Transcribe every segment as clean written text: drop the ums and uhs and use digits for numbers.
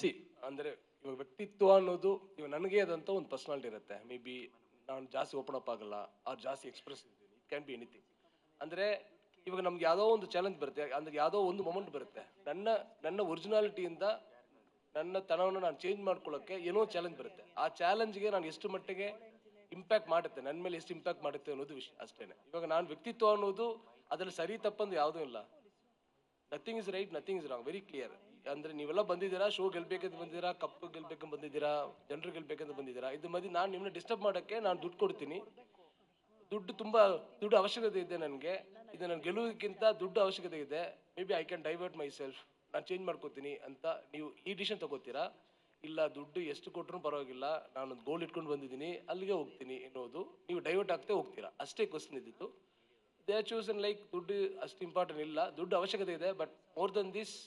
C ಅಂದರೆ ಇವಾಗ ವ್ಯಕ್ತಿತ್ವ ಅನ್ನೋದು ಇವಾಗ ನನಗೆ ಆದಂತ ಒಂದು ಪರ್ಸನಾಲಿಟಿ ಇರುತ್ತೆ. ಮೇ ಬಿ ನಾನು ಜಾಸ್ತಿ ಓಪನ್ ಅಪ್ ಆಗಲ್ಲ, ಅವ್ರು ಜಾಸ್ತಿ ಎಕ್ಸ್ಪ್ರೆಸ್ ಇದ್ದೀನಿ. It can be anything. ಅಂದ್ರೆ ಇವಾಗ ನಮ್ಗೆ ಯಾವುದೋ ಒಂದು ಚಾಲೆಂಜ್ ಬರುತ್ತೆ, ಅಂದ್ರೆ ಯಾವುದೋ ಒಂದು ಮೊಮೆಂಟ್ ಬರುತ್ತೆ, ನನ್ನ ನನ್ನ ಒರಿಜಿನಾಲಿಟಿಯಿಂದ ನನ್ನ ತನವನ್ನು ನಾನು ಚೇಂಜ್ ಮಾಡ್ಕೊಳ್ಳೋಕ್ಕೆ ಏನೋ ಚಾಲೆಂಜ್ ಬರುತ್ತೆ. ಆ ಚಾಲೆಂಜ್ಗೆ ನಾನು ಎಷ್ಟು ಮಟ್ಟಿಗೆ ಇಂಪ್ಯಾಕ್ಟ್ ಮಾಡುತ್ತೆ, ನನ್ನ ಮೇಲೆ ಎಷ್ಟು ಇಂಪ್ಯಾಕ್ಟ್ ಮಾಡುತ್ತೆ ಅನ್ನೋದು ವಿಷಯ ಅಷ್ಟೇನೆ. ಇವಾಗ ನಾನು ವ್ಯಕ್ತಿತ್ವ ಅನ್ನೋದು ಅದ್ರಲ್ಲಿ ಸರಿ ತಪ್ಪಂದು ಯಾವುದೂ ಇಲ್ಲ. Nothing is right, nothing is wrong, very clear. ಅಂದ್ರೆ ನೀವೆಲ್ಲ ಬಂದಿದ್ದೀರಾ, ಶೋ ಗೆಲ್ಬೇಕಂತ ಬಂದಿದ್ದೀರಾ, ಕಪ್ ಗೆಲ್ಬೇಕಂತ ಬಂದಿದ್ದೀರಾ, ಜನರು ಗೆಲ್ಬೇಕಂತ ಬಂದಿದ್ದೀರಾ. ಇದು ಮಧ್ಯೆ ನಾನು ನಿಮ್ಮನ್ನ ಡಿಸ್ಟರ್ಬ್ ಮಾಡೋಕ್ಕೆ ನಾನು ದುಡ್ಡು ಕೊಡ್ತೀನಿ. ದುಡ್ಡು ಅವಶ್ಯಕತೆ ಇದೆ ನನಗೆ. ಇದು ನಾನು ಗೆಲ್ಲುವುದಕ್ಕಿಂತ ದುಡ್ಡು ಅವಶ್ಯಕತೆ ಇದೆ. May be I can divert my self, ನಾನು ಚೇಂಜ್ ಮಾಡ್ಕೋತೀನಿ ಅಂತ ನೀವು ಈ ಡಿಸಿಷನ್ ತಗೋತೀರಾ. ಇಲ್ಲ ದುಡ್ಡು ಎಷ್ಟು ಕೊಟ್ಟರು ಪರವಾಗಿಲ್ಲ, ನಾನೊಂದು ಗೋಲ್ ಇಟ್ಕೊಂಡು ಬಂದಿದ್ದೀನಿ, ಅಲ್ಲಿಗೆ ಹೋಗ್ತೀನಿ ಎನ್ನುವುದು ನೀವು ಡೈವರ್ಟ್ ಆಗ್ತೇ ಹೋಗ್ತೀರಾ. ಅಷ್ಟೇ ಕ್ವಶನ್ ಇದ್ದಿತ್ತು. ದೇ ಆರ್ ಚೂಸನ್ ಲೈಕ್ ದುಡ್ಡು ಅಷ್ಟು ಇಂಪಾರ್ಟೆಂಟ್ ಇಲ್ಲ, ದುಡ್ಡು ಅವಶ್ಯಕತೆ ಇದೆ, ಬಟ್ ಮೋರ್ ದನ್ ದಿಸ್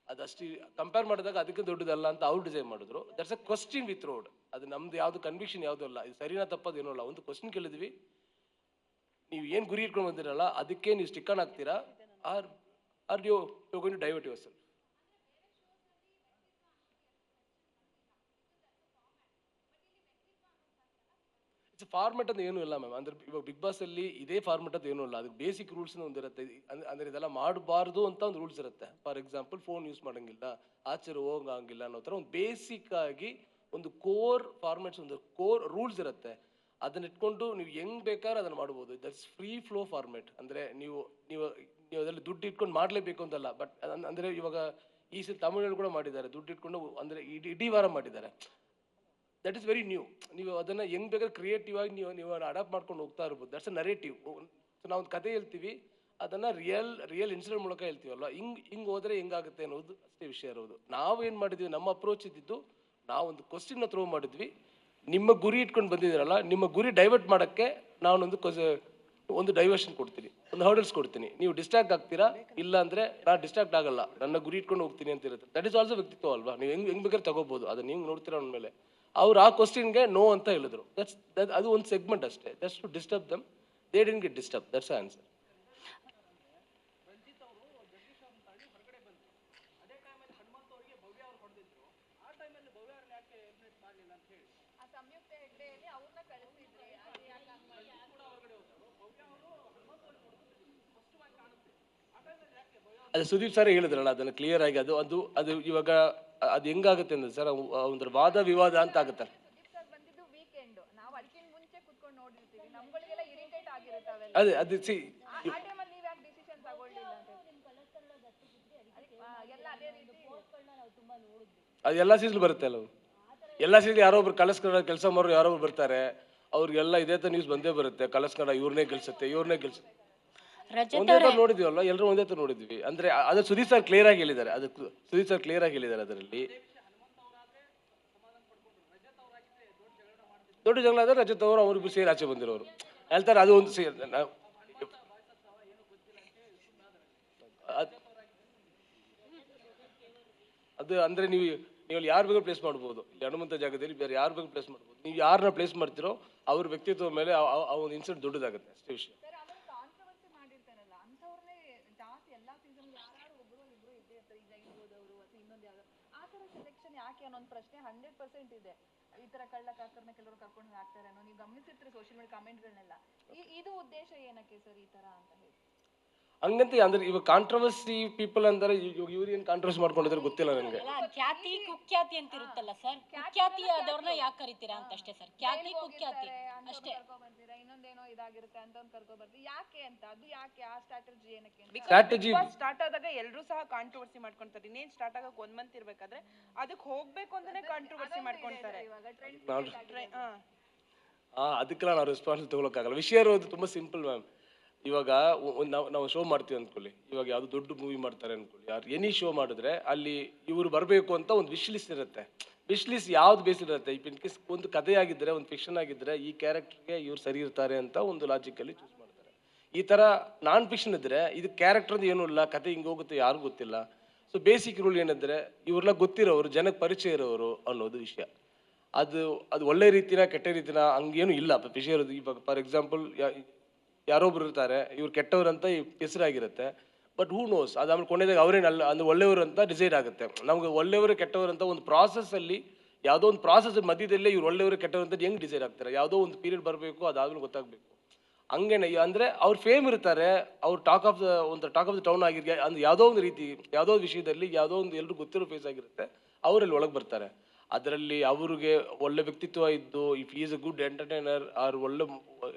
ಅದಷ್ಟು ಕಂಪೇರ್ ಮಾಡಿದಾಗ ಅದಕ್ಕೆ ದೊಡ್ಡದಲ್ಲ ಅಂತ ಅವ್ರು ಡಿಸೈಡ್ ಮಾಡಿದ್ರು. That's a question with road. ಅದು ನಮ್ದು ಯಾವುದು ಕನ್ವಿಕ್ಷನ್ ಯಾವುದೂ ಅಲ್ಲ. ಇದು ಸರಿನಾ ತಪ್ಪದು ಏನೂ ಅಲ್ಲ. ಒಂದು ಕ್ವಶನ್ ಕೇಳಿದ್ವಿ, ನೀವು ಏನು ಗುರಿ ಇಟ್ಕೊಂಡು ಬಂದಿರಲ್ಲ ಅದಕ್ಕೆ ನೀವು ಸ್ಟಿಕ್ ಆನ್ ಆಗ್ತೀರಾ, are you going to divert yourself. It's format ಅಂತ ಏನೂ ಇಲ್ಲ ಮ್ಯಾಮ್. ಅಂದ್ರೆ ಇವಾಗ ಬಿಗ್ ಬಾಸ್ ಅಲ್ಲಿ ಇದೇ ಫಾರ್ಮೆಟ್ ಅಂತ ಏನೂ ಇಲ್ಲ. ಅದಕ್ಕೆ ಬೇಸಿಕ್ ರೂಲ್ಸ್ ಒಂದಿರುತ್ತೆ. ಅಂದ್ರೆ ಇದೆಲ್ಲ ಮಾಡಬಾರ್ದು ಅಂತ ಒಂದು ರೂಲ್ಸ್ ಇರುತ್ತೆ. ಫಾರ್ ಎಕ್ಸಾಂಪಲ್ ಫೋನ್ ಯೂಸ್ ಮಾಡಂಗಿಲ್ಲ, ಆಚೆ ಹೋಗಂಗಿಲ್ಲ ಅನ್ನೋ ಥರ ಒಂದು ಬೇಸಿಕ್ ಆಗಿ ಒಂದು ಕೋರ್ ಫಾರ್ಮೆಟ್ಸ್, ಒಂದು ಕೋರ್ ರೂಲ್ಸ್ ಇರುತ್ತೆ. ಅದನ್ನ ಇಟ್ಕೊಂಡು ನೀವು ಹೆಂಗ್ ಬೇಕಾದ್ರೆ ಅದನ್ನ ಮಾಡ್ಬೋದು. That's free flow format. ಅಂದ್ರೆ ನೀವು ನೀವು ನೀವು ಅದರಲ್ಲಿ ದುಡ್ಡು ಇಟ್ಕೊಂಡು ಮಾಡಲೇಬೇಕು ಅಂತಲ್ಲ. ಬಟ್ ಅಂದ್ರೆ ಇವಾಗ ಈ ಸಲ ತಮಿಳಲ್ಲಿ ಕೂಡ ಮಾಡಿದ್ದಾರೆ, ದುಡ್ಡು ಇಟ್ಕೊಂಡು ಅಂದ್ರೆ ಇಡೀ ವಾರ ಮಾಡಿದ್ದಾರೆ. That is very new. ನೀವು ಅದನ್ನ ಹೆಂಗ್ ಬೇಕಾದ್ರೆ ಕ್ರಿಯೇಟಿವ್ ಆಗಿ ನೀವು ಅಡಾಪ್ಟ್ ಮಾಡ್ಕೊಂಡು ಹೋಗ್ತಾ ಇರ್ಬೋದು. That's a narrative. ನಾವು ಒಂದು ಕತೆ ಹೇಳ್ತೀವಿ, ಅದನ್ನ ರಿಯಲ್ ಇನ್ಸಿಡೆಂಟ್ ಮೂಲಕ ಹೇಳ್ತೀವಲ್ಲ, ಹಿಂಗ್ ಹೋದ್ರೆ ಹೆಂಗಾಗುತ್ತೆ ಅನ್ನೋದು ಅಷ್ಟೇ ವಿಷಯ ಇರೋದು. ನಾವು ಏನು ಮಾಡಿದ್ವಿ, ನಮ್ಮ ಅಪ್ರೋಚ್ ಇದ್ದಿದ್ದು, ನಾವೊಂದು ಕ್ವಶನ್ನ ಥ್ರೋ ಮಾಡಿದ್ವಿ. ನಿಮ್ಮ ಗುರಿ ಇಟ್ಕೊಂಡು ಬಂದಿದ್ದೀರಲ್ಲ, ನಿಮ್ಮ ಗುರಿ ಡೈವರ್ಟ್ ಮಾಡೋಕ್ಕೆ ಒಂದು ಡೈವರ್ಷನ್ ಕೊಡ್ತೀನಿ, ಒಂದು ಹರ್ಡಲ್ಸ್ ಕೊಡ್ತೀನಿ. ನೀವು ಡಿಸ್ಟ್ರಾಕ್ಟ್ ಆಗ್ತೀರಾ, ಇಲ್ಲ ಅಂದ್ರೆ ನಾನು ಡಿಸ್ಟ್ರಾಕ್ಟ್ ಆಗಲ್ಲ, ನನ್ನ ಗುರಿ ಇಟ್ಕೊಂಡು ಹೋಗ್ತೀನಿ ಅಂತ ಇರುತ್ತೆ. ದಟ್ ಇಸ್ ಆಲ್ಸೋ ವ್ಯಕ್ತಿತ್ವ ಅಲ್ವಾ. ನೀವು ಹೆಂಗ್ ಬೇಕಾದ್ರೆ ತಗೋಬಹುದು, ಅದನ್ನ ನೀವು ನೋಡ್ತೀರಾ ಅಂದಮೇಲೆ. ಅವ್ರು ಆ ಕ್ವಶನ್ಗೆ ನೋ ಅಂತ ಹೇಳಿದ್ರು. ಅದು ಒಂದು ಸೆಗ್ಮೆಂಟ್ ಅಷ್ಟೇ, just to disturb them. They didn't get disturb, that's answer. ಅದು ಸುದೀಪ್ ಸರ್ ಹೇಳಿದ್ರಲ್ಲ, ಅದನ್ನ ಕ್ಲಿಯರ್ ಆಗಿ ಅದು ಅದು ಅದು ಇವಾಗ ಅದು ಹೆಂಗಾಗುತ್ತೆ ಅಂದ್ರೆ ಸರ್, ಒಂದು ವಾದ ವಿವಾದ ಅಂತ ಆಗುತ್ತೆ. ಅದೇ ಅದು ಸಿ ಅದು ಎಲ್ಲ ಸೀಸನ್ ಬರುತ್ತೆ ಅಲ್ಲ. ಎಲ್ಲ ಸೀಸನ್ ಯಾರೋ ಒಬ್ರು ಕಲಸ್ಕರ ಕೆಲಸ ಮಾಡೋರು ಯಾರೋ ಒಬ್ರು ಬರ್ತಾರೆ, ಅವ್ರಿಗೆಲ್ಲ ಇದೇ ತರ ನ್ಯೂಸ್ ಬಂದೇ ಬರುತ್ತೆ. ಕಲಸ್ಕರ ಇವ್ರನ್ನೇ ಗೆಲ್ಸುತ್ತೆ. ಒಂದೇ ತರ ನೋಡಿದ್ವಲ್ಲ, ಎಲ್ಲರೂ ಒಂದೇ ತರ ನೋಡಿದ್ವಿ. ಅಂದ್ರೆ ಅದು ಸುದೀಪ್ ಸರ್ ಕ್ಲಿಯರ್ ಆಗಿ ಹೇಳಿದ್ದಾರೆ. ಅದರಲ್ಲಿ ದೊಡ್ಡ ಜಗಳ ಆದ್ರೆ ರಜತ್ ಅವರು ಅವ್ರಿಗೂ ಸೇರಿ ಆಚೆ ಬಂದಿರೋರು ಹೇಳ್ತಾರೆ. ಅದು ಒಂದು ಅದು ಅಂದ್ರೆ ನೀವು ಅಲ್ಲಿ ಯಾರು ಬೇಕಾದ್ರೂ ಪ್ಲೇಸ್ ಮಾಡ್ಬೋದು. ಹನುಮಂತ ಜಾಗದಲ್ಲಿ ಬೇರೆ ಯಾರು ಬೇಕಾದ್ರೂ ಪ್ಲೇಸ್ ಮಾಡ್ಬೋದು. ನೀವು ಯಾರನ್ನ ಪ್ಲೇಸ್ ಮಾಡ್ತಿರೋ ಅವ್ರ ವ್ಯಕ್ತಿತ್ವ ಮೇಲೆ ಆ ಒಂದು ಇನ್ಸಿಡೆಂಟ್ ದೊಡ್ಡದಾಗುತ್ತೆ, ಅಷ್ಟೇ ವಿಷಯ. ಯಾಕೆ ಅನ್ನೋ ಒಂದು ಪ್ರಶ್ನೆ 100% ಇದೆ. ಈ ತರ ಕಳ್ಳ ಕಾಕರ್ನ ಕೆಲವರು ಕರ್ಕೊಂಡು ಹಾಕ್ತಾರೆ ಅನ್ನೋ ನೀವು ಗಮನಿಸಿರ್ತೀರಿ ಸೋಷಿಯಲ್ ಮೀಡಿಯಾ ಕಮೆಂಟ್ಗಳನ್ನೆಲ್ಲ. ಇದು ಉದ್ದೇಶ ಏನಕ್ಕೆ ಸರ್ ಈ ತರ ಅಂತ ಹೇಳಿ? ಹಂಗಂತ ಅಂದ್ರೆ ಇವಾಗ ಕಾಂಟ್ರವರ್ಸಿ ಪೀಪಲ್ ಅಂದ್ರೆ ಇವ್ರು ಏನ್ ಕಾಂಟ್ರವರ್ಸಿ ಮಾಡ್ಕೊಂಡಿದ್ರೆ ಗೊತ್ತಿಲ್ಲ ನನಗೆ. ಖ್ಯಾತಿ ಕುಖ್ಯಾತಿ ಅಂತ ಇರುತ್ತಲ್ಲ ಸರ್, ಕುಖ್ಯಾತಿ ಆದವ್ರನ್ನ ಯಾಕೆ ಕರಿತೀರಾ ಅಂತ ಅಷ್ಟೇ ಸರ್. ಖ್ಯಾತಿ ಕುಖ್ಯಾತಿ ಅಷ್ಟೇ. ಇನ್ನೊಂದೇನೋ ಇದಾಗಿರುತ್ತೆ ಅಂತ ಒಂದು ಕರ್ಕೊ ಬರ್ತೀವಿ, ಯಾಕೆ ಅಂತ? ಅದು ಯಾಕೆ ಆ ಸ್ಟ್ರಾಟಜಿ ಏನಕ್ಕೆ? ಸ್ಟ್ರಾಟಜಿ ಸ್ಟಾರ್ಟ್ ಆದಾಗ ಎಲ್ಲರೂ ಸಹ ಕಾಂಟ್ರವರ್ಸಿ ಮಾಡ್ಕೊಂತಾರೆ. ಇನ್ನೇನ್ ಸ್ಟಾರ್ಟ್ ಆಗಕ್ಕೆ 1 ಮಂತ್ ಇರ್ಬೇಕಾದ್ರೆ ಅದಕ್ಕೆ ಹೋಗ್ಬೇಕು ಅಂತಾನೆ ಕಾಂಟ್ರವರ್ಸಿ ಮಾಡ್ಕೊಂತಾರೆ. ಅದಕ್ಕೆಲ್ಲ ನಾವು ರೆಸ್ಪಾನ್ಸಿಬಲ್ ತಗೊಳಕ್ಕಾಗಲ್ಲ. ವಿಷಯ ಇರೋದು ತುಂಬಾ ಸಿಂಪಲ್ ಮ್ಯಾಮ್. ಇವಾಗ ನಾವು ಶೋ ಮಾಡ್ತೀವಿ ಅಂದ್ಕೊಳ್ಳಿ, ಇವಾಗ ಯಾವ್ದು ದೊಡ್ಡ ಮೂವಿ ಮಾಡ್ತಾರೆ ಅನ್ಕೊಳ್ಳಿ, ಯಾರು ಎನಿ ಶೋ ಮಾಡಿದ್ರೆ ಅಲ್ಲಿ ಇವ್ರು ಬರಬೇಕು ಅಂತ ಒಂದು ವಿಶ್ ಲಿಸ್ಟ್ ಇರುತ್ತೆ. ವಿಶ್ ಲಿಸ್ಟ್ ಯಾವ್ದು ಬೇಸ್ ಇರುತ್ತೆ. ಇನ್ ಕೇಸ್ ಒಂದು ಕಥೆ ಆಗಿದ್ರೆ, ಒಂದು ಫಿಕ್ಷನ್ ಆಗಿದ್ರೆ, ಈ ಕ್ಯಾರೆಕ್ಟರ್ಗೆ ಇವ್ರು ಸರಿ ಇರ್ತಾರೆ ಅಂತ ಒಂದು ಲಾಜಿಕಲ್ಲಿ ಚೂಸ್ ಮಾಡ್ತಾರೆ. ಈ ತರ ನಾನ್ ಫಿಕ್ಷನ್ ಇದ್ರೆ ಇದು ಕ್ಯಾರೆಕ್ಟರ್ ಏನೂ ಇಲ್ಲ, ಕತೆ ಹಿಂಗೆ ಹೋಗುತ್ತೆ ಯಾರಿಗೂ ಗೊತ್ತಿಲ್ಲ. ಸೊ ಬೇಸಿಕ್ ರೂಲ್ ಏನಿದ್ರೆ ಇವ್ರೆಲ್ಲ ಗೊತ್ತಿರೋರು, ಜನಕ್ಕೆ ಪರಿಚಯ ಇರೋರು ಅನ್ನೋದು ವಿಷಯ. ಅದು ಒಳ್ಳೆ ರೀತಿನ ಕೆಟ್ಟ ರೀತಿನ ಹಂಗೇನು ಇಲ್ಲ ವಿಷಯ ಇರೋದು. ಇವಾಗ ಫಾರ್ ಎಕ್ಸಾಂಪಲ್ ಯಾರೊಬ್ರು ಇರ್ತಾರೆ, ಇವ್ರು ಕೆಟ್ಟವ್ರಂತ ಹೆಸರಾಗಿರುತ್ತೆ, ಬಟ್ ಹೂ ನೋಸ್ ಅದು ಆಮೇಲೆ ಕೊನೆದಾಗ ಅವರೇನು ಅಲ್ಲ ಅಂದ್ರೆ ಒಳ್ಳೆಯವರು ಅಂತ ಡಿಸೈಡ್ ಆಗುತ್ತೆ. ನಮ್ಗೆ ಒಳ್ಳೆಯವರು ಕೆಟ್ಟವರು ಅಂತ ಒಂದು ಪ್ರಾಸೆಸ್ಸಲ್ಲಿ ಯಾವುದೋ ಒಂದು ಪ್ರಾಸೆಸ್ ಮಧ್ಯದಲ್ಲೇ ಇವ್ರು ಒಳ್ಳೆಯವರು ಕೆಟ್ಟವರು ಅಂತ ಹೆಂಗೆ ಡಿಸೈಡ್ ಆಗ್ತಾರೆ? ಯಾವುದೋ ಒಂದು ಪೀರಿಯಡ್ ಬರಬೇಕು, ಅದಾದ್ಮೇಲೆ ಗೊತ್ತಾಗಬೇಕು. ಹಂಗೇನೆ ಅಂದರೆ ಅವ್ರು ಫೇಮ್ ಇರ್ತಾರೆ, ಅವ್ರು ಟಾಕ್ ಆಫ್ ದ ಟೌನ್ ಆಗಿರ್ಗೆ ಅಂದ್ರೆ ಯಾವುದೋ ಒಂದು ರೀತಿ ಯಾವುದೋ ಒಂದು ವಿಷಯದಲ್ಲಿ ಯಾವುದೋ ಒಂದು ಎಲ್ಲರೂ ಗೊತ್ತಿರೋ ಫೇಸ್ ಆಗಿರುತ್ತೆ, ಅವರಲ್ಲಿ ಒಳಗೆ ಬರ್ತಾರೆ. ಅದರಲ್ಲಿ ಅವ್ರಿಗೆ ಒಳ್ಳೆ ವ್ಯಕ್ತಿತ್ವ ಇದ್ದು, if is a good entertainer or ಒಳ್ಳೆ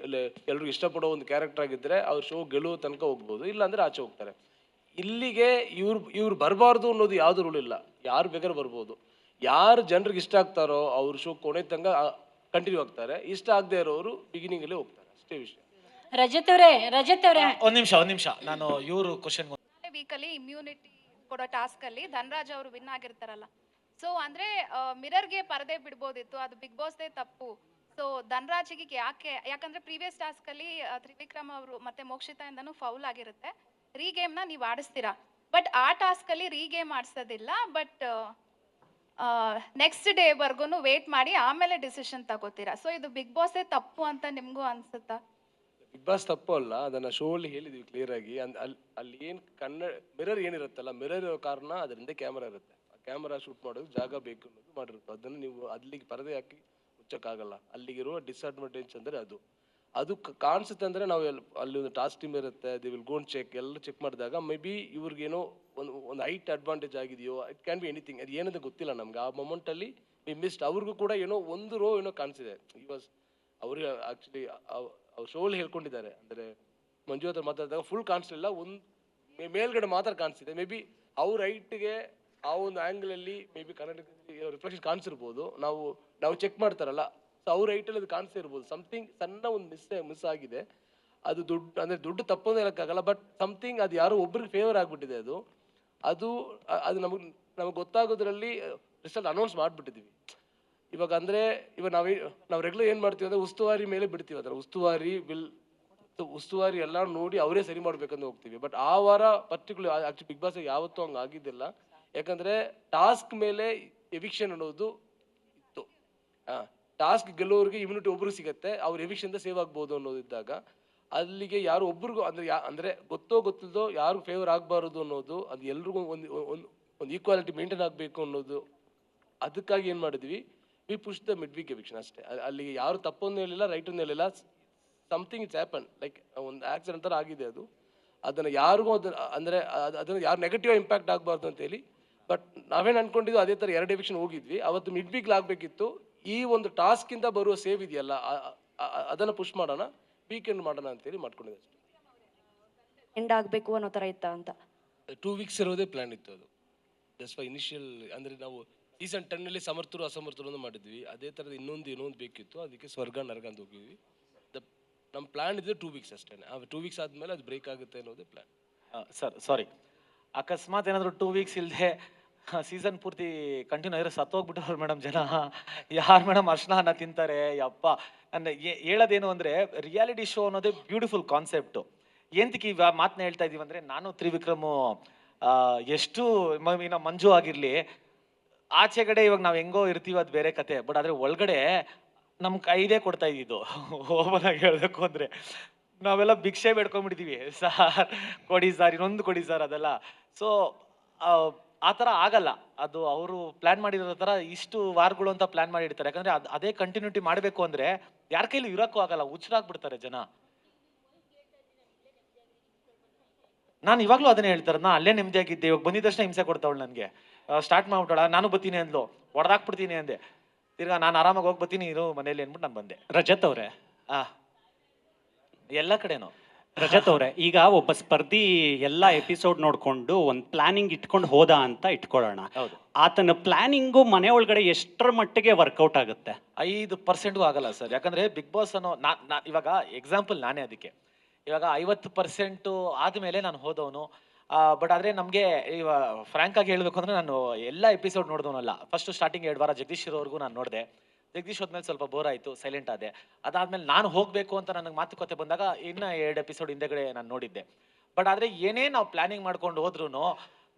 ಎಲ್ರಿಗೂ ಇಷ್ಟಪಡೋ ಒಂದು ಕ್ಯಾರೆಕ್ಟರ್ ಆಗಿದ್ದರೆ ಅವ್ರ ಶೋ ಗೆಲ್ಲುವ ತನಕ ಹೋಗ್ಬೋದು, ಇಲ್ಲಾಂದರೆ ಆಚೆ ಹೋಗ್ತಾರೆ. ಇಲ್ಲಿಗೆ ಇವ್ರು ಬರಬಾರ್ದು ಅನ್ನೋದು ಯಾವುದು ರೂಲ್ ಇಲ್ಲ, ಯಾರು ಬೇಕಾದ್ರೂ ಬರ್ಬೋದು. ಯಾರು ಜನರಿಗೆ ಇಷ್ಟ ಆಗ್ತಾರೋ ಅವ್ರ ಶೋ ಕೊನೆ ತನಕ ಕಂಟಿನ್ಯೂ ಆಗ್ತಾರೆ, ಇಷ್ಟ ಆಗದೆ ಇರೋರು ಬಿಗಿನಿಂಗಲ್ಲೇ ಹೋಗ್ತಾರೆ, ಅಷ್ಟೇ ವಿಷಯ. ರಜತ್ ಅವರೇ ಒಂದ್ ನಿಮಿಷ ನಾನು ಇವರು ಕ್ವಶನ್ ವೀಕಲ್ಲಿ ಇಮ್ಯುನಿಟಿ ಕೊಡೋ ಟಾಸ್ಕ್ ಅಲ್ಲಿ ಧನರಾಜ್ ಅವರು ವಿನ್ ಆಗಿರ್ತಾರಲ್ಲ, ಸೊ ಅಂದ್ರೆ ಮಿರರ್ಗೆ ಪರದೆ ಬಿಡ್ಬೋದಿತ್ತು, ಅದು ಬಿಗ್ ಬಾಸ್ದೇ ತಪ್ಪು. ಸೊ ಧನರಾಜ್ಗೆ ಯಾಕಂದ್ರೆ ಪ್ರೀವಿಯಸ್ ಟಾಸ್ಕ್ ಅಲ್ಲಿ ತ್ರಿವಿಕ್ರಮ್ ಅವರು ಮತ್ತೆ ಮೋಕ್ಷಿತಾ ಇಂದನೂ ಫೌಲ್ ಆಗಿರುತ್ತೆ. ರೀಗೇಮ್ ನ ನೀವು ಆಡಿಸ್ತೀರಾ, ಬಟ್ ಆ ಟಾಸ್ಕ್ ಅಲ್ಲಿ ರೀಗೇಮ್ ಆಡಿಸೋದಿಲ್ಲ, ಬಟ್ ನೆಕ್ಸ್ಟ್ ಡೇ ವರ್ಗು ವೇಟ್ ಮಾಡಿ ಆಮೇಲೆ ಡಿಸಿಷನ್ ತಗೋತೀರಾ. ಸೊ ಇದು ಬಿಗ್ ಬಾಸೇ ತಪ್ಪು ಅಂತ ನಿಮ್ಗೂ ಅನ್ಸುತ್ತಾ? ಬಿಗ್ ಬಾಸ್ ತಪ್ಪು ಅಲ್ಲ, ಅದನ್ನ ಶೋ ಅಲ್ಲಿ ಹೇಳಿದ್ವಿ ಕ್ಲಿಯರ್ ಆಗಿ. ಅಲ್ಲಿ ಏನು ಮಿರರ್ ಏನಿರುತ್ತಲ್ಲ, ಮಿರರ್ ಇರೋ ಕಾರಣ ಅದರಿಂದ ಕ್ಯಾಮ್ರಾ ಇರುತ್ತೆ. ಆ ಕ್ಯಾಮ್ರಾ ಶೂಟ್ ಮಾಡೋದು ಜಾಗ ಬೇಕು ಅನ್ನೋದು ಮಾಡಿರುತ್ತೆ. ಅದನ್ನು ನೀವು ಅಲ್ಲಿಗೆ ಪರದೆ ಹಾಕಿ ಮುಚ್ಚಕ್ಕಾಗಲ್ಲ. ಅಲ್ಲಿಗಿರುವ ಡಿಸ್ಅಡ್ವಾಂಟೇಜ್ ಅಂದರೆ ಅದು ಕಾಣಿಸುತ್ತೆ. ಅಂದರೆ ನಾವು ಅಲ್ಲಿ ಒಂದು ಟಾಸ್ಕ್ ಟೀಮ್ ಇರುತ್ತೆ, ದಿ ವಿಲ್ ಗೋನ್ ಚೆಕ್, ಎಲ್ಲ ಚೆಕ್ ಮಾಡಿದಾಗ ಮೇ ಬಿ ಇವ್ರಿಗೇನೋ ಒಂದು ಹೈಟ್ ಅಡ್ವಾಂಟೇಜ್ ಆಗಿದೆಯೋ, ಇಟ್ ಕ್ಯಾನ್ ಬಿ ಎನಿಥಿಂಗ್, ಅದು ಏನಂತ ಗೊತ್ತಿಲ್ಲ ನಮ್ಗೆ. ಆ ಮೊಮೆಂಟಲ್ಲಿ ವಿ ಮಿಸ್ಡ್. ಅವ್ರಿಗೂ ಕೂಡ ಏನೋ ಒಂದು ರೋ ಏನೋ ಕಾಣಿಸಿದೆ. ಅವ್ರಿಗೆ ಆ್ಯಕ್ಚುಲಿ ಅವ್ರು ಶೋಲ್ಲಿ ಹೇಳ್ಕೊಂಡಿದ್ದಾರೆ, ಅಂದರೆ ಮಂಜು ಹತ್ರ ಮಾತಾಡಿದಾಗ ಫುಲ್ ಕಾಣಿಸ್ಲಿಲ್ಲ, ಒಂದು ಮೇಲ್ಗಡೆ ಮಾತ್ರ ಕಾಣಿಸ್ತಿದೆ. ಮೇ ಬಿ ಅವ್ರ ಹೈಟ್ಗೆ ಆ ಒಂದು ಆ್ಯಂಗಲಲ್ಲಿ ಮೇ ಬಿ ಕರ್ನಾಟಕದಲ್ಲಿ ರಿಫ್ಲೆಕ್ಷನ್ ಕಾಣಿಸಿರ್ಬೋದು. ನಾವು ಚೆಕ್ ಮಾಡ್ತಾರಲ್ಲ, ಸೊ ಅವ್ರ ಹೈಟಲ್ಲಿ ಅದು ಕಾಣಿಸ್ತಾ ಇರ್ಬೋದು. ಸಮಥಿಂಗ್ ಸಣ್ಣ ಒಂದು ಮಿಸ್ ಆಗಿದೆ. ಅದು ದುಡ್ಡು ತಪ್ಪೋದು ಹೇಳೋಕ್ಕಾಗಲ್ಲ, ಬಟ್ ಸಮಥಿಂಗ್ ಅದು ಯಾರೋ ಒಬ್ರಿಗೆ ಫೇವರ್ ಆಗಿಬಿಟ್ಟಿದೆ. ಅದು ನಮಗೆ ಗೊತ್ತಾಗೋದ್ರಲ್ಲಿ ರಿಸಲ್ಟ್ ಅನೌನ್ಸ್ ಮಾಡಿಬಿಟ್ಟಿದ್ದೀವಿ ಇವಾಗ. ಅಂದರೆ ಇವಾಗ ನಾವು ರೆಗ್ಯುಲರ್ ಏನು ಮಾಡ್ತೀವಿ ಅಂದರೆ ಉಸ್ತುವಾರಿ ಮೇಲೆ ಬಿಡ್ತೀವಿ. ಅದರ ಉಸ್ತುವಾರಿ ಎಲ್ಲ ನೋಡಿ ಅವರೇ ಸರಿ ಮಾಡ್ಬೇಕಂತ ಹೋಗ್ತೀವಿ. ಬಟ್ ಆ ವಾರ ಪರ್ಟಿಕ್ಯುಲರ್ ಆ್ಯಕ್ಚುಲಿ ಬಿಗ್ ಬಾಸ್ ಯಾವತ್ತೂ ಹಂಗೆ ಆಗಿದ್ದಿಲ್ಲ. ಯಾಕಂದರೆ ಟಾಸ್ಕ್ ಮೇಲೆ ಎವಿಕ್ಷನ್ ಅನ್ನೋದು ಇತ್ತು. ಟಾಸ್ಕ್ ಗೆಲ್ಲೋರಿಗೆ ಇಮ್ಯುನಿಟಿ ಒಬ್ರಿಗೆ ಸಿಗುತ್ತೆ, ಅವ್ರು ಎವಿಕ್ಷನ್ದ ಸೇವ್ ಆಗ್ಬೋದು ಅನ್ನೋದಿದ್ದಾಗ ಅಲ್ಲಿಗೆ ಯಾರು ಒಬ್ರಿಗೂ ಅಂದರೆ ಗೊತ್ತಿಲ್ಲದೋ ಯಾರು ಫೇವರ್ ಆಗಬಾರ್ದು ಅನ್ನೋದು, ಅದು ಎಲ್ರಿಗೂ ಒಂದು ಈಕ್ವಾಲಿಟಿ ಮೇಂಟೈನ್ ಆಗಬೇಕು ಅನ್ನೋದು, ಅದಕ್ಕಾಗಿ ಏನು ಮಾಡಿದ್ವಿ, we push the mid week eviction ಅಷ್ಟೇ. ಅಲ್ಲಿಗೆ ಯಾರು ತಪ್ಪೊಂದು ಹೇಳಿಲ್ಲ, ರೈಟೊಂದು ಹೇಳಿಲ್ಲ. ಸಮಥಿಂಗ್ ಇಟ್ಸ್ ಹ್ಯಾಪನ್, ಲೈಕ್ ಒಂದು ಆಕ್ಸಿಡೆಂಟ್ ಥರ ಆಗಿದೆ ಅದು. ಅದನ್ನು ಯಾರಿಗೂ ಅದನ್ನು ಯಾರು ನೆಗೆಟಿವ್ ಇಂಪ್ಯಾಕ್ಟ್ ಆಗಬಾರ್ದು ಅಂತೇಳಿ. ಬಟ್ ನಾವೇನು ಅನ್ಕೊಂಡಿದ್ದು ಅದೇ ಥರ 2 ಎವಿಕ್ಷನ್ ಹೋಗಿದ್ವಿ. ಅವತ್ತು ಮಿಡ್ ವೀಕ್ಲಿ ಆಗಬೇಕಿತ್ತು. ಈ ಒಂದು ಟಾಸ್ಕಿಂದ ಬರುವ ಸೇವ್ ಇದೆಯಲ್ಲ, ಅದನ್ನು ಪುಷ್ ಮಾಡೋಣ, ವೀಕೆಂಡ್ ಮಾಡೋಣ ಅಂತೇಳಿ ಮಾಡ್ಕೊಂಡಿದ್ದೆ ಅಷ್ಟೇ. ಎಂಡ್ ಆಗಬೇಕು ಅನ್ನೋ ಥರ ಇತ್ತ ಅಂತ 2 ವೀಕ್ಸ್ ಇರೋದೇ ಪ್ಲ್ಯಾನ್ ಇತ್ತು. ಅದು ಜಸ್ಟ್ ಫಾರ್ ಇನಿಷಿಯಲ್, ಅಂದರೆ ನಾವು ಸೀಸನ್ 10ನಲ್ಲಿ ಸಮರ್ಥರು ಅಸಮರ್ಥರು ಮಾಡಿದ್ವಿ. ಅದೇ ಥರದ ಇನ್ನೊಂದು ಬೇಕಿತ್ತು, ಅದಕ್ಕೆ ಸ್ವರ್ಗ ನರಕ ಅಂತ ಹೋಗಿದ್ವಿ. ನಮ್ಮ ಪ್ಲ್ಯಾನ್ ಇದೆ 2 ವೀಕ್ಸ್ ಅಷ್ಟೇ. 2 ವೀಕ್ಸ್ ಆದಮೇಲೆ ಅದು ಬ್ರೇಕ್ ಆಗುತ್ತೆ ಅನ್ನೋದೇ ಪ್ಲ್ಯಾನ್. ಸರ್ ಸಾರಿ, ಅಕಸ್ಮಾತ್ ಏನಾದರೂ 2 ವೀಕ್ಸ್ ಇಲ್ಲದೆ ಸೀಸನ್ ಪೂರ್ತಿ ಕಂಟಿನ್ಯೂ ಆಗಿರೋ ಸತ್ತೋಗ್ಬಿಟ್ಟವ್ರು ಮೇಡಮ್ ಜನ. ಯಾರು ಮೇಡಮ್ ಅರ್ಶನ ತಿಂತಾರೆ? ಯಪ್ಪ, ಅಂದರೆ ಹೇಳೋದೇನು ಅಂದರೆ ರಿಯಾಲಿಟಿ ಶೋ ಅನ್ನೋದೇ ಬ್ಯೂಟಿಫುಲ್ ಕಾನ್ಸೆಪ್ಟು. ಎಂತಕ್ಕೆ ಈ ಮಾತನ್ನ ಹೇಳ್ತಾ ಇದ್ದೀವಿ ಅಂದರೆ, ನಾನು ತ್ರಿವಿಕ್ರಮು ಎಷ್ಟು ಇನ್ನು ಮಂಜು ಆಗಿರಲಿ, ಆಚೆಗಡೆ ಇವಾಗ ನಾವು ಹೆಂಗೋ ಇರ್ತೀವಿ ಅದು ಬೇರೆ ಕತೆ. ಬಟ್ ಆದರೆ ಒಳಗಡೆ ನಮ್ಮ ಕೈದೇ ಕೊಡ್ತಾ ಇದ್ದಿದ್ದು. ಓಪನ್ ಆಗಿ ಹೇಳಬೇಕು ಅಂದರೆ ನಾವೆಲ್ಲ ಭಿಕ್ಷೆ ಬೇಡ್ಕೊಂಡ್ಬಿಡ್ತೀವಿ, ಸಾರ್ ಕೊಡಿ ಸಾರ್, ಇನ್ನೊಂದು ಕೊಡಿ ಸಾರ್, ಅದೆಲ್ಲ. ಸೊ ಆ ಥರ ಆಗಲ್ಲ. ಅದು ಅವರು ಪ್ಲ್ಯಾನ್ ಮಾಡಿರೋ ಥರ ಇಷ್ಟು ವಾರಗಳು ಅಂತ ಪ್ಲ್ಯಾನ್ ಮಾಡಿರ್ತಾರೆ. ಯಾಕಂದರೆ ಅದೇ ಕಂಟಿನ್ಯೂಟಿ ಮಾಡಬೇಕು ಅಂದರೆ ಯಾರ ಕೈಲಿ ಇರೋಕ್ಕೂ ಆಗಲ್ಲ, ಹುಚ್ಚರಾಗ್ಬಿಡ್ತಾರೆ ಜನ. ನಾನು ಇವಾಗಲೂ ಅದನ್ನೇ ಹೇಳ್ತಾರೆ, ನಾ ಅಲ್ಲೇ ನೆಮ್ಮದಿಯಾಗಿದ್ದೆ, ಇವಾಗ ಬಂದಿದ್ದ ತಕ್ಷಣ ಹಿಂಸೆ ಕೊಡ್ತಾವಳು ನನಗೆ. ಸ್ಟಾರ್ಟ್ ಮಾಡ್ಬಿಟ್ಟಳ, ನಾನು ಬರ್ತೀನಿ ಅಂದ್ಲು, ಹೊಡೆದಾಕ್ಬಿಡ್ತೀನಿ ಅಂದೆ. ತಿರ್ಗಾ ನಾನು ಆರಾಮಾಗಿ ಹೋಗಿ ಬರ್ತೀನಿ ಇರು ಮನೇಲಿ ಅಂದ್ಬಿಟ್ಟು ನಾನು ಬಂದೆ. ರಜತ್ ಅವರೇ, ಎಲ್ಲ ಕಡೆನೂ ರಜತ್ ಅವರೇ, ಈಗ ಒಬ್ಬ ಸ್ಪರ್ಧಿ ಎಲ್ಲ ಎಪಿಸೋಡ್ ನೋಡ್ಕೊಂಡು ಒಂದು ಪ್ಲಾನಿಂಗ್ ಇಟ್ಕೊಂಡು ಹೋದ ಅಂತ ಇಟ್ಕೊಳ್ಳೋಣ. ಹೌದು. ಆತನ ಪ್ಲಾನಿಂಗು ಮನೆ ಒಳಗಡೆ ಎಷ್ಟರ ಮಟ್ಟಿಗೆ ವರ್ಕೌಟ್ ಆಗುತ್ತೆ? 5% ಆಗಲ್ಲ ಸರ್. ಯಾಕಂದ್ರೆ ಬಿಗ್ ಬಾಸ್ ಅನ್ನೋ ಇವಾಗ ಎಕ್ಸಾಂಪಲ್ ನಾನೇ ಅದಕ್ಕೆ. ಇವಾಗ 50% ಆದಮೇಲೆ ನಾನು ಹೋದವನು. ಬಟ್ ಆದರೆ ನಮಗೆ ಇವಾಗ ಫ್ರ್ಯಾಂಕ್ ಆಗಿ ಹೇಳಬೇಕು ಅಂದರೆ, ನಾನು ಎಲ್ಲ ಎಪಿಸೋಡ್ ನೋಡಿದವನಲ್ಲ. ಫಸ್ಟ್ ಸ್ಟಾರ್ಟಿಂಗ್ 2 ವಾರ ಜಗದೀಶ್ ಇರೋವರೆಗೂ ನಾನು ನೋಡಿದೆ. ಜಗದೀಶ್ ಹೋದ್ಮೇಲೆ ಸ್ವಲ್ಪ ಬೋರ್ ಆಯಿತು, ಸೈಲೆಂಟ್ ಆದೆ. ಅದಾದ್ಮೇಲೆ ನಾನು ಹೋಗಬೇಕು ಅಂತ ನನಗೆ ಮಾತುಕತೆ ಬಂದಾಗ ಇನ್ನೂ 2 ಎಪಿಸೋಡ್ ಹಿಂದೆಗಡೆ ನಾನು ನೋಡಿದ್ದೆ. ಬಟ್ ಆದರೆ ಏನೇ ನಾವು ಪ್ಲಾನಿಂಗ್ ಮಾಡ್ಕೊಂಡು ಹೋದ್ರೂ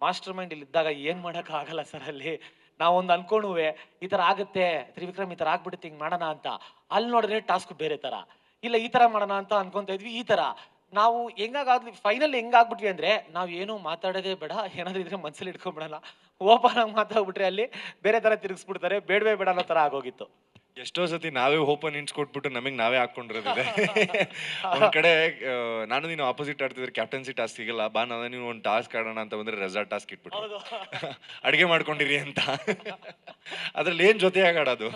ಮಾಸ್ಟರ್ ಮೈಂಡ್ ಇಲ್ಲಿ ಇದ್ದಾಗ ಏನು ಮಾಡೋಕ್ಕಾಗಲ್ಲ ಸರ್. ಅಲ್ಲಿ ನಾವೊಂದು ಅನ್ಕೊಂಡುವೆ ಈ ಥರ ಆಗುತ್ತೆ, ತ್ರಿವಿಕ್ರಮ್ ಈ ಥರ ಆಗ್ಬಿಡುತ್ತೆ, ಹಿಂಗೆ ಮಾಡೋಣ ಅಂತ. ಅಲ್ಲಿ ನೋಡಿದ್ರೆ ಟಾಸ್ಕ್ ಬೇರೆ ಥರ, ಇಲ್ಲ ಈ ಥರ ಮಾಡೋಣ ಅಂತ ಅನ್ಕೊತಾ ಇದ್ವಿ, ಈ ಥರ. ನಾವು ಫೈನಲ್ ಹೆಂಗಾಗ್ಬಿಟ್ವಿ ಅಂದ್ರೆ ನಾವ್ ಏನು ಮಾತಾಡೋದೇ ಬೇಡ, ಏನಾದ್ರು ಇದ್ರೆ ಮನ್ಸಲ್ಲಿ ಇಟ್ಕೊಂಡ್ಬಿಡಲ್ಲ, ಓಪನ್ ಆಗಿ ಮಾತಾಡ್ಬಿಟ್ರೆ ಅಲ್ಲಿ ಬೇರೆ ತರ ತಿರುಗಿಸ್ಬಿಡ್ತಾರೆ, ಬೇಡವೇ ಬೇಡ ಅನ್ನೋ ತರ ಆಗೋಗಿತ್ತು. ಎಷ್ಟೋ ಸತಿ ನಾವೇ ಓಪನ್ ಇಂಚ್ ಕೊಟ್ಬಿಟ್ಟು ನಮಗೆ ನಾವೇ ಹಾಕೊಂಡಿರೋದಿದೆ. ಒಂದ್ ಕಡೆ ನಾನು ನೀನು ಆಪೋಸಿಟ್ ಆಡ್ತಿದ್ರೆ ಕ್ಯಾಪ್ಟನ್ಸಿ ಟಾಸ್ಕ್ ಸಿಗಲ್ಲ, ಬಾ ನಾನು ನೀವು ಒಂದು ಟಾಸ್ಕ್ ಆಡೋಣ ಅಂತ ಬಂದ್ರೆ ರೆಸಾರ್ಟ್ ಟಾಸ್ಕ್ ಇಟ್ಬಿಟ್ಟು ಅಡಿಗೆ ಮಾಡ್ಕೊಂಡಿರಿ ಅಂತ. ಅದ್ರಲ್ಲಿ ಏನ್ ಜೊತೆಯಾಗಿ ಆಡೋದು.